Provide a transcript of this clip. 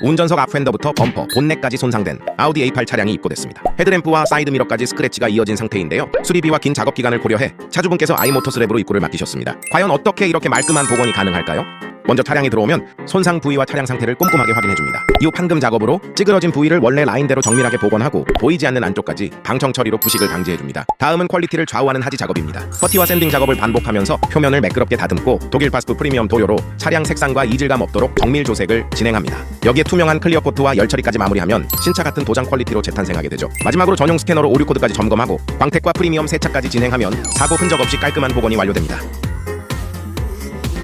운전석 앞 휀더부터 범퍼, 본넷까지 손상된 아우디 A8 차량이 입고됐습니다. 헤드램프와 사이드미러까지 스크래치가 이어진 상태인데요. 수리비와 긴 작업 기간을 고려해 차주분께서 아이모터스랩으로 입고를 맡기셨습니다. 과연 어떻게 이렇게 말끔한 복원이 가능할까요? 먼저 차량이 들어오면 손상 부위와 차량 상태를 꼼꼼하게 확인해줍니다. 이후 판금 작업으로 찌그러진 부위를 원래 라인대로 정밀하게 복원하고 보이지 않는 안쪽까지 방청 처리로 부식을 방지해줍니다. 다음은 퀄리티를 좌우하는 하지 작업입니다. 퍼티와 샌딩 작업을 반복하면서 표면을 매끄럽게 다듬고 독일 파스프 프리미엄 도료로 차량 색상과 이질감 없도록 정밀 조색을 진행합니다. 여기에 투명한 클리어 코트와 열 처리까지 마무리하면 신차 같은 도장 퀄리티로 재탄생하게 되죠. 마지막으로 전용 스캐너로 오류 코드까지 점검하고 광택과 프리미엄 세차까지 진행하면 사고 흔적 없이 깔끔한 복원이 완료됩니다.